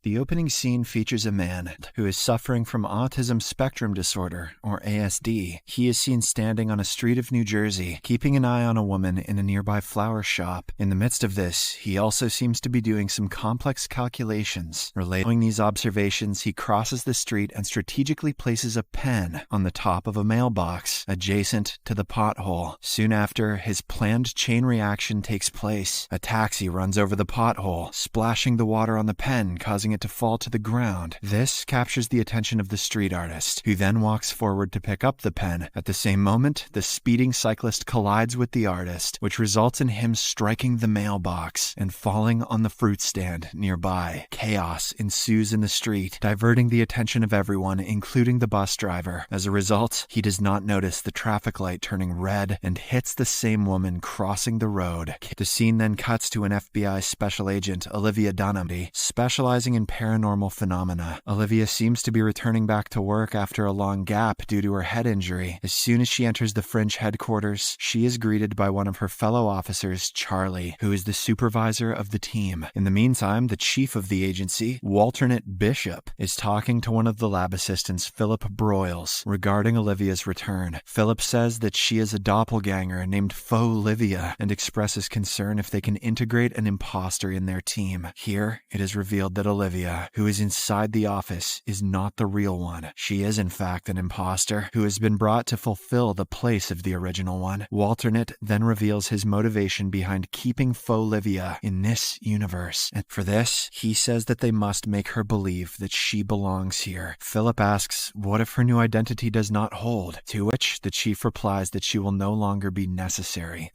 The opening scene features a man who is suffering from autism spectrum disorder, or ASD. He is seen standing on a street of New Jersey, keeping an eye on a woman in a nearby flower shop. In the midst of this, he also seems to be doing some complex calculations. Relating these observations, he crosses the street and strategically places a pen on the top of a mailbox, adjacent to the pothole. Soon after, his planned chain reaction takes place. A taxi runs over the pothole, splashing the water on the pen, causing it to fall to the ground. This captures the attention of the street artist, who then walks forward to pick up the pen. At the same moment, the speeding cyclist collides with the artist, which results in him striking the mailbox and falling on the fruit stand nearby. Chaos ensues in the street, diverting the attention of everyone, including the bus driver. As a result, he does not notice the traffic light turning red and hits the same woman crossing the road. The scene then cuts to an FBI special agent, Olivia Dunham, specializing in paranormal phenomena. Olivia seems to be returning back to work after a long gap due to her head injury. As soon as she enters the Fringe headquarters, she is greeted by one of her fellow officers, Charlie, who is the supervisor of the team. In the meantime, the chief of the agency, Walternate Bishop, is talking to one of the lab assistants, Philip Broyles, regarding Olivia's return. Philip says that she is a doppelganger named Faux-Livia and expresses concern if they can integrate an imposter in their team. Here, it is revealed that Olivia, who is inside the office, is not the real one. She is in fact an imposter who has been brought to fulfill the place of the original one. Walternate then reveals his motivation behind keeping Faux-Livia in this universe. And for this, he says that they must make her believe that she belongs here. Philip asks, what if her new identity does not hold? To which the chief replies that she will no longer be necessary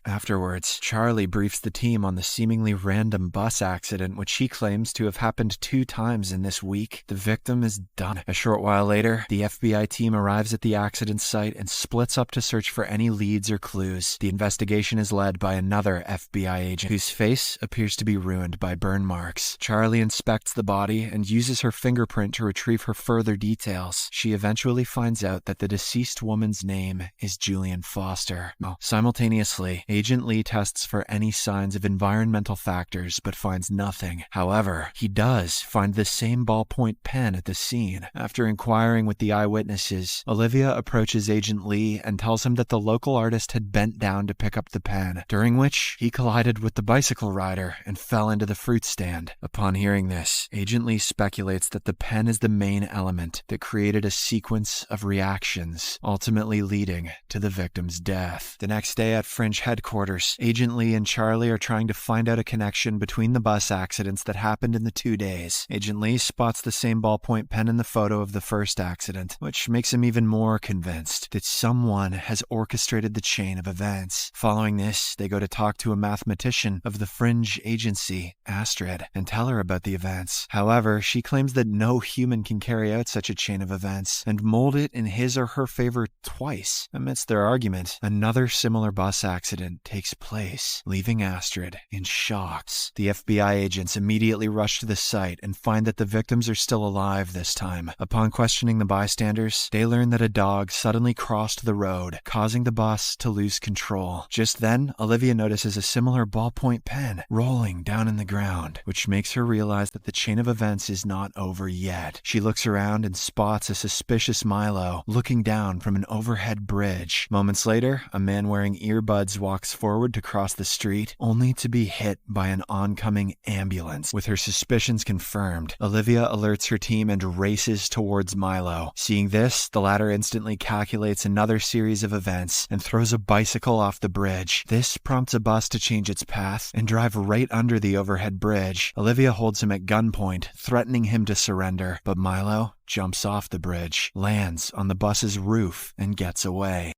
afterwards, Charlie briefs the team on the seemingly random bus accident which he claims to have happened 2 times in this week. The victim is done. A short while later, the FBI team arrives at the accident site and splits up to search for any leads or clues. The investigation is led by another FBI agent whose face appears to be ruined by burn marks. Charlie inspects the body and uses her fingerprint to retrieve her further details. She eventually finds out that the deceased woman's name is Julian Foster. Simultaneously, Agent Lee tests for any signs of environmental factors but finds nothing. However, he does find the same ballpoint pen at the scene. After inquiring with the eyewitnesses, Olivia approaches Agent Lee and tells him that the local artist had bent down to pick up the pen, during which he collided with the bicycle rider and fell into the fruit stand. Upon hearing this, Agent Lee speculates that the pen is the main element that created a sequence of reactions, ultimately leading to the victim's death. The next day at Fringe headquarters, Agent Lee and Charlie are trying to find out a connection between the bus accidents that happened in the 2 days. Agent Lee spots the same ballpoint pen in the photo of the first accident, which makes him even more convinced that someone has orchestrated the chain of events. Following this, they go to talk to a mathematician of the Fringe agency, Astrid, and tell her about the events. However, she claims that no human can carry out such a chain of events and mold it in his or her favor twice. Amidst their argument, another similar bus accident takes place, leaving Astrid in shock. The FBI agents immediately rush to the site and find that the victims are still alive this time. Upon questioning the bystanders, they learn that a dog suddenly crossed the road, causing the bus to lose control. Just then, Olivia notices a similar ballpoint pen rolling down in the ground, which makes her realize that the chain of events is not over yet. She looks around and spots a suspicious Milo looking down from an overhead bridge. Moments later, a man wearing earbuds walks forward to cross the street, only to be hit by an oncoming ambulance. With her suspicions confirmed, Olivia alerts her team and races towards Milo. Seeing this, the latter instantly calculates another series of events and throws a bicycle off the bridge. This prompts a bus to change its path and drive right under the overhead bridge. Olivia holds him at gunpoint, threatening him to surrender, but Milo jumps off the bridge, lands on the bus's roof, and gets away.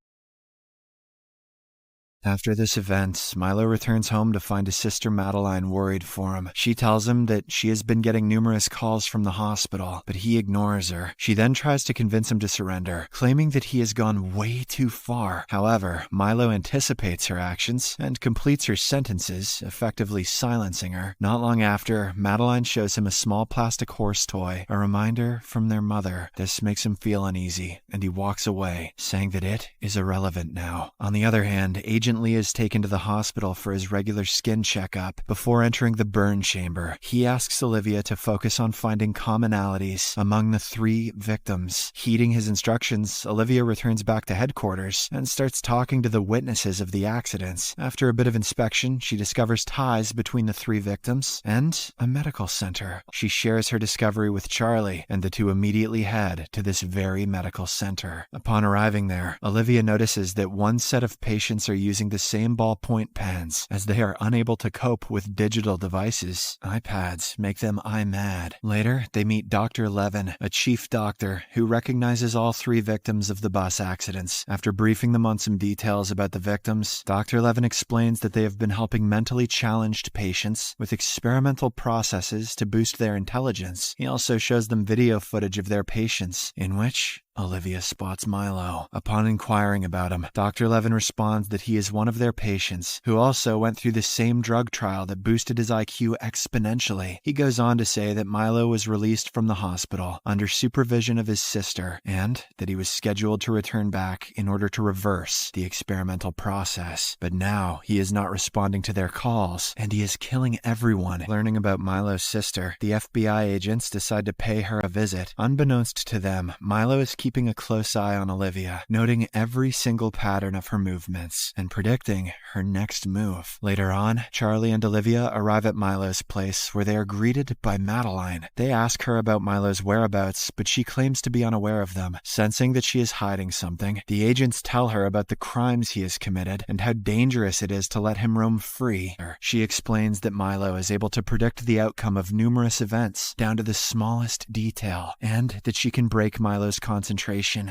After this event, Milo returns home to find his sister Madeline worried for him. She tells him that she has been getting numerous calls from the hospital, but he ignores her. She then tries to convince him to surrender, claiming that he has gone way too far. However, Milo anticipates her actions and completes her sentences, effectively silencing her. Not long after, Madeline shows him a small plastic horse toy, a reminder from their mother. This makes him feel uneasy, and he walks away, saying that it is irrelevant now. On the other hand, Agent Agent Lee is taken to the hospital for his regular skin checkup. Before entering the burn chamber, he asks Olivia to focus on finding commonalities among the 3 victims. Heeding his instructions, Olivia returns back to headquarters and starts talking to the witnesses of the accidents. After a bit of inspection, she discovers ties between the 3 victims and a medical center. She shares her discovery with Charlie, and the two immediately head to this very medical center. Upon arriving there, Olivia notices that one set of patients are using the same ballpoint pens, as they are unable to cope with digital devices. iPads make them eye-mad. Later, they meet Dr. Levin, a chief doctor who recognizes all 3 victims of the bus accidents. After briefing them on some details about the victims, Dr. Levin explains that they have been helping mentally challenged patients with experimental processes to boost their intelligence. He also shows them video footage of their patients, in which Olivia spots Milo. Upon inquiring about him, Dr. Levin responds that he is one of their patients who also went through the same drug trial that boosted his IQ exponentially. He goes on to say that Milo was released from the hospital under supervision of his sister, and that he was scheduled to return back in order to reverse the experimental process. But now he is not responding to their calls, and he is killing everyone. Learning about Milo's sister, the FBI agents decide to pay her a visit. Unbeknownst to them, Milo is keeping a close eye on Olivia, noting every single pattern of her movements and predicting her next move. Later on, Charlie and Olivia arrive at Milo's place, where they are greeted by Madeline. They ask her about Milo's whereabouts, but she claims to be unaware of them. Sensing that she is hiding something, the agents tell her about the crimes he has committed and how dangerous it is to let him roam free. She explains that Milo is able to predict the outcome of numerous events, down to the smallest detail, and that she can break Milo's concentration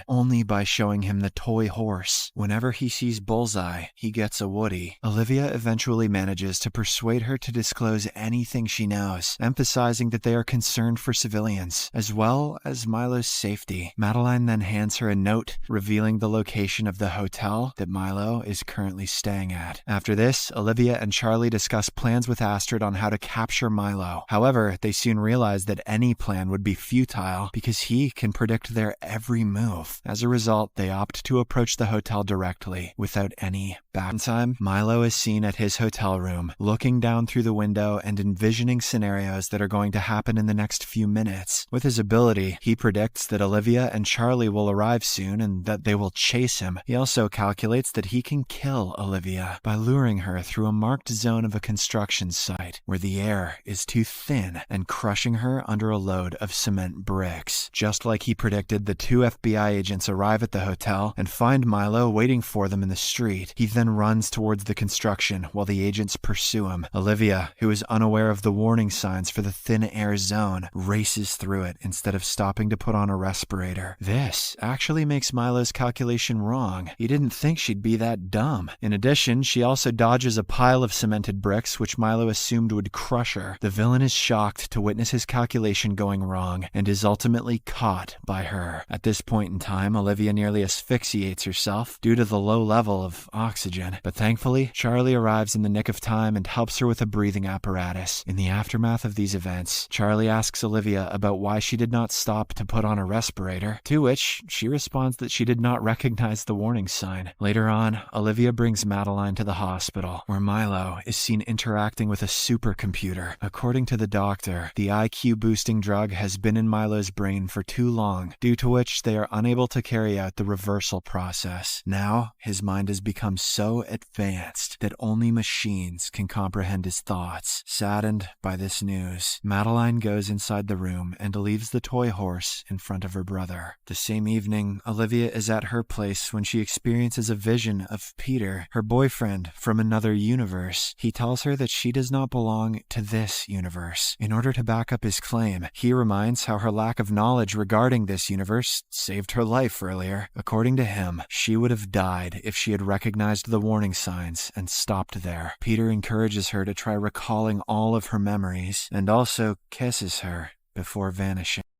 only by showing him the toy horse. Whenever he sees Bullseye, he gets a Woody. Olivia eventually manages to persuade her to disclose anything she knows, emphasizing that they are concerned for civilians, as well as Milo's safety. Madeline then hands her a note revealing the location of the hotel that Milo is currently staying at. After this, Olivia and Charlie discuss plans with Astrid on how to capture Milo. However, they soon realize that any plan would be futile because he can predict their every move. As a result, they opt to approach the hotel directly, without any back time. Milo is seen at his hotel room, looking down through the window and envisioning scenarios that are going to happen in the next few minutes. With his ability, he predicts that Olivia and Charlie will arrive soon and that they will chase him. He also calculates that he can kill Olivia by luring her through a marked zone of a construction site where the air is too thin and crushing her under a load of cement bricks. Just like he predicted, the 2 FBI agents arrive at the hotel and find Milo waiting for them in the street. He then runs towards the construction while the agents pursue him. Olivia, who is unaware of the warning signs for the thin air zone, races through it instead of stopping to put on a respirator. This actually makes Milo's calculation wrong. He didn't think she'd be that dumb. In addition, she also dodges a pile of cemented bricks which Milo assumed would crush her. The villain is shocked to witness his calculation going wrong and is ultimately caught by her. At this point in time, Olivia nearly asphyxiates herself due to the low level of oxygen, but thankfully, Charlie arrives in the nick of time and helps her with a breathing apparatus. In the aftermath of these events, Charlie asks Olivia about why she did not stop to put on a respirator, to which she responds that she did not recognize the warning sign. Later on, Olivia brings Madeline to the hospital, where Milo is seen interacting with a supercomputer. According to the doctor, the IQ-boosting drug has been in Milo's brain for too long, due to which they are unable to carry out the reversal process. Now, his mind has become so advanced that only machines can comprehend his thoughts. Saddened by this news, Madeline goes inside the room and leaves the toy horse in front of her brother. The same evening, Olivia is at her place when she experiences a vision of Peter, her boyfriend from another universe. He tells her that she does not belong to this universe. In order to back up his claim, he reminds how her lack of knowledge regarding this universe saved her life earlier. According to him, she would have died if she had recognized the warning signs and stopped there. Peter encourages her to try recalling all of her memories and also kisses her before vanishing.